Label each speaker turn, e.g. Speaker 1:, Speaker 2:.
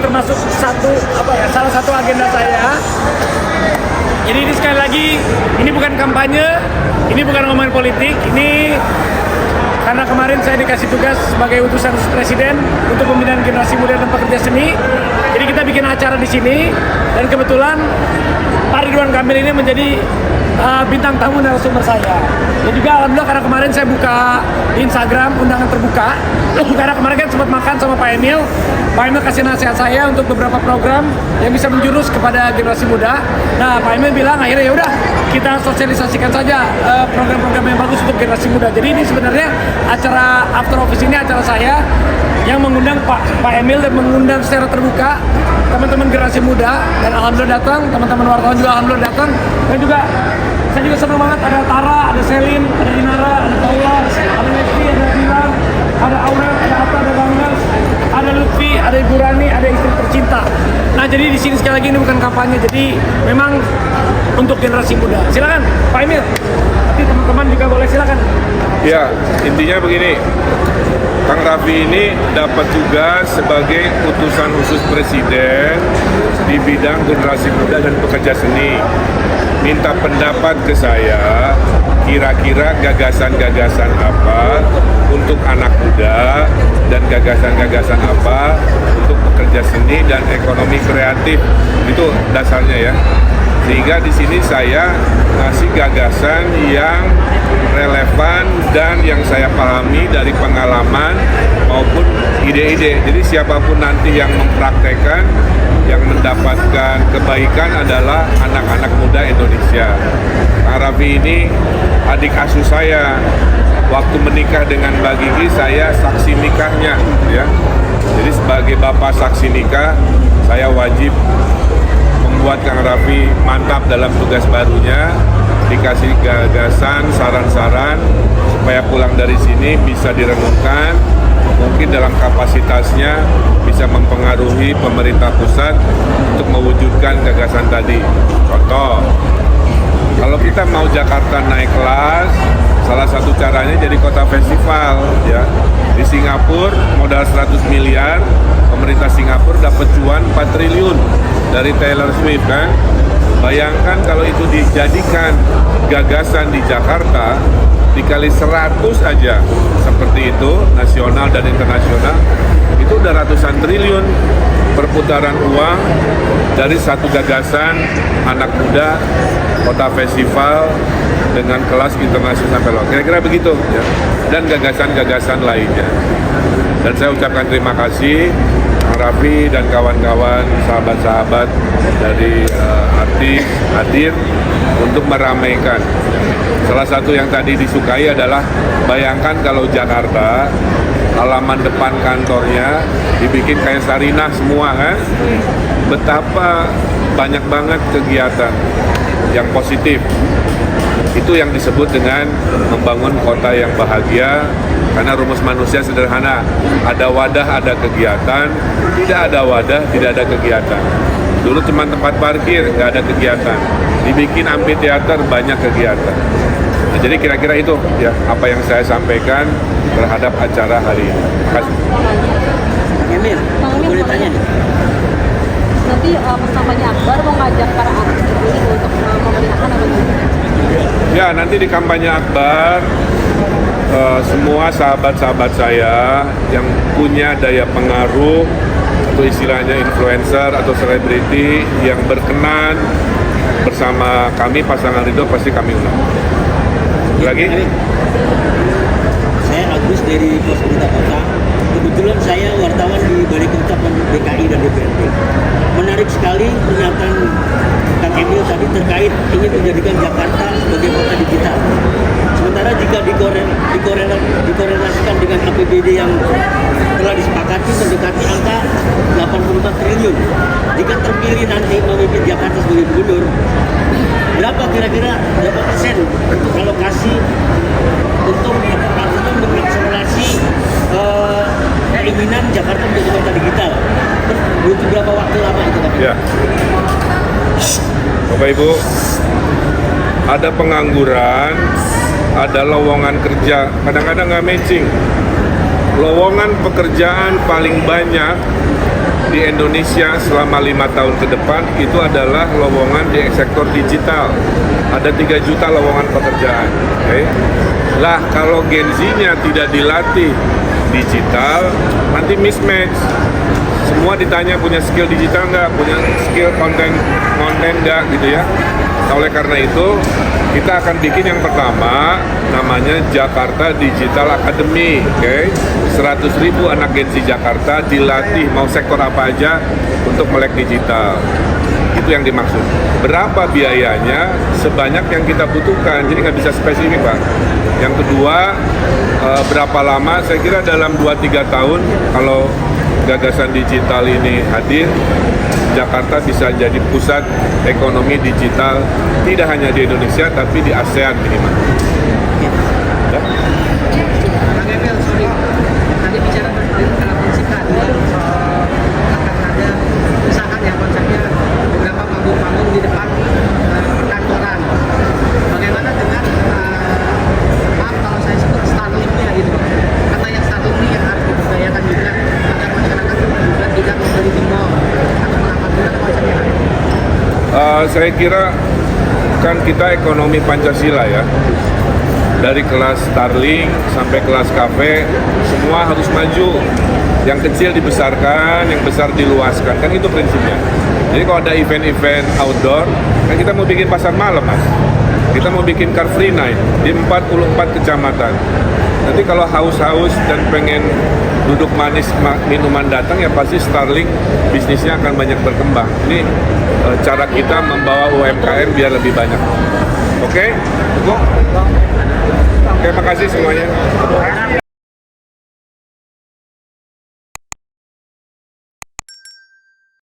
Speaker 1: termasuk salah satu agenda saya. Jadi ini sekali lagi, ini bukan kampanye, ini bukan ngomongin politik, ini karena kemarin saya dikasih tugas sebagai utusan Presiden untuk pembinaan generasi muda dan pekerja seni. Jadi kita bikin acara di sini dan kebetulan Pak Ridwan Kamil ini menjadi bintang tamu narasumber saya. Dan juga alhamdulillah karena kemarin saya buka di Instagram undangan terbuka. Karena kemarin kan sempat makan sama Pak Emil. Pak Emil kasih nasihat saya untuk beberapa program yang bisa menjurus kepada generasi muda. Nah, Pak Emil bilang akhirnya ya udah kita sosialisasikan saja program-program yang bagus untuk generasi muda. Jadi ini sebenarnya acara After Office ini acara saya yang mengundang Pak Emil dan mengundang secara terbuka teman-teman generasi muda, dan alhamdulillah datang, teman-teman wartawan juga alhamdulillah datang, dan juga saya juga senang banget ada Tara, ada Selin, ada Dinara, ada Paula, ada Lesti, ada Dilan, ada Aurel, ada Atta, ada Banggas, ada Lutfi, ada Ibu Rani, ada istri tercinta. Nah, jadi di sini sekali lagi ini bukan kampanye, jadi memang untuk generasi muda. Silakan Pak Emil, nanti teman-teman juga boleh silakan.
Speaker 2: Ya, intinya begini, Kang Raffi ini dapat tugas sebagai utusan khusus Presiden di bidang generasi muda dan pekerja seni. Minta pendapat ke saya, kira-kira gagasan-gagasan apa untuk anak muda dan gagasan-gagasan apa untuk pekerja seni dan ekonomi kreatif. Itu dasarnya ya. Sehingga di sini saya ngasih gagasan yang relevan dan yang saya pahami dari pengalaman maupun ide-ide. Jadi siapapun nanti yang mempraktekkan, yang mendapatkan kebaikan adalah anak-anak muda Indonesia. Kang Raffi ini adik asuh saya. Waktu menikah dengan Mbak Gigi, saya saksi nikahnya, ya. Jadi sebagai bapak saksi nikah, saya wajib membuat Kang Raffi mantap dalam tugas barunya, dikasih gagasan, saran-saran supaya pulang dari sini bisa direnungkan, mungkin dalam kapasitasnya bisa mempengaruhi pemerintah pusat untuk mewujudkan gagasan tadi. Contoh, kalau kita mau Jakarta naik kelas, salah satu caranya jadi kota festival, ya. Di Singapura modal 100 miliar, pemerintah Singapura dapat cuan 4 triliun dari Taylor Swift, kan? Bayangkan kalau itu dijadikan gagasan di Jakarta, dikali 100 aja seperti itu, nasional dan internasional, itu udah ratusan triliun perputaran uang dari satu gagasan anak muda, kota festival dengan kelas internasional sampai lokal. Kira-kira begitu, ya. Dan gagasan-gagasan lainnya. Dan saya ucapkan terima kasih Kang Raffi dan kawan-kawan, sahabat-sahabat dari artis hadir untuk meramaikan. Salah satu yang tadi disukai adalah bayangkan kalau Jakarta halaman depan kantornya dibikin kayak Sarinah semua, kan? Betapa banyak banget kegiatan yang positif. Itu yang disebut dengan membangun kota yang bahagia, karena rumus manusia sederhana, ada wadah, ada kegiatan, tidak ada wadah, tidak ada kegiatan. Dulu cuma tempat parkir, nggak ada kegiatan, dibikin amphitheater, banyak kegiatan. Nah, jadi kira-kira itu ya apa yang saya sampaikan terhadap acara hari ini. Terima kasih.
Speaker 3: Emil, boleh tanya nih?
Speaker 4: Nanti kampanye Akbar mau ngajak para artis ini untuk memeriahkan apa gitu?
Speaker 2: Ya, nanti di kampanye Akbar semua sahabat-sahabat saya yang punya daya pengaruh atau istilahnya influencer atau selebriti yang berkenan bersama kami pasangan Ridho pasti kami undang. Lagi?
Speaker 3: Saya Agus dari Pos Berita Kota. Kebetulan saya wartawan di Balai Kecamatan DKI dan DPRD. Menarik sekali pernyataan Kang Emil tadi terkait ingin menjadikan Jakarta sebagai kota digital. Sementara jika dikorelasikan dengan APBD yang telah disepakati mendekati angka 84 triliun. Jika terpilih nanti memimpin Jakarta sebagai gubernur, berapa kira-kira berapa persen alokasi untuk mengakselerasi keinginan Jakarta menjadi kota digital? Butuh berapa waktu lama itu, Pak?
Speaker 2: Ya. Bapak Ibu, ada pengangguran, ada lowongan kerja, kadang-kadang nggak matching. Lowongan pekerjaan paling banyak di Indonesia selama 5 tahun ke depan itu adalah lowongan di sektor digital. Ada 3 juta lowongan pekerjaan. Oke. Lah kalau Gen Z-nya tidak dilatih digital, nanti mismatch. Semua ditanya punya skill digital nggak, punya skill konten nggak gitu ya. Nah, oleh karena itu kita akan bikin yang pertama namanya Jakarta Digital Academy. Oke. 100.000 anak Gen Z Jakarta dilatih mau sektor apa aja untuk melek digital. Itu yang dimaksud. Berapa biayanya? Sebanyak yang kita butuhkan. Jadi nggak bisa spesifik, Pak. Yang kedua, berapa lama? Saya kira dalam 2-3 tahun kalau gagasan digital ini hadir, Jakarta bisa jadi pusat ekonomi digital tidak hanya di Indonesia tapi di ASEAN minimal. Ya?
Speaker 5: Bang Emil, sorry, tadi bicara dalam singkat akan ada usaha yang konsepnya beberapa panggung-panggung di depan perkantoran. Bagaimana dengan maaf kalau saya sebut Starlink-nya gitu, kata yang Starlink ini yang harus dibudayakan juga agar masyarakat juga tidak membeli di mall atau mengamalkan konsepnya.
Speaker 2: Saya kira kan kita ekonomi Pancasila ya. Dari kelas Starling sampai kelas kafe, semua harus maju. Yang kecil dibesarkan, yang besar diluaskan, kan itu prinsipnya. Jadi kalau ada event-event outdoor, kan kita mau bikin pasar malam, Mas. Kita mau bikin car free night di 44 kecamatan. Nanti kalau haus-haus dan pengen duduk manis minuman datang, ya pasti Starling bisnisnya akan banyak berkembang. Ini cara kita membawa UMKM biar lebih banyak. Oke? Oke, makasih semuanya.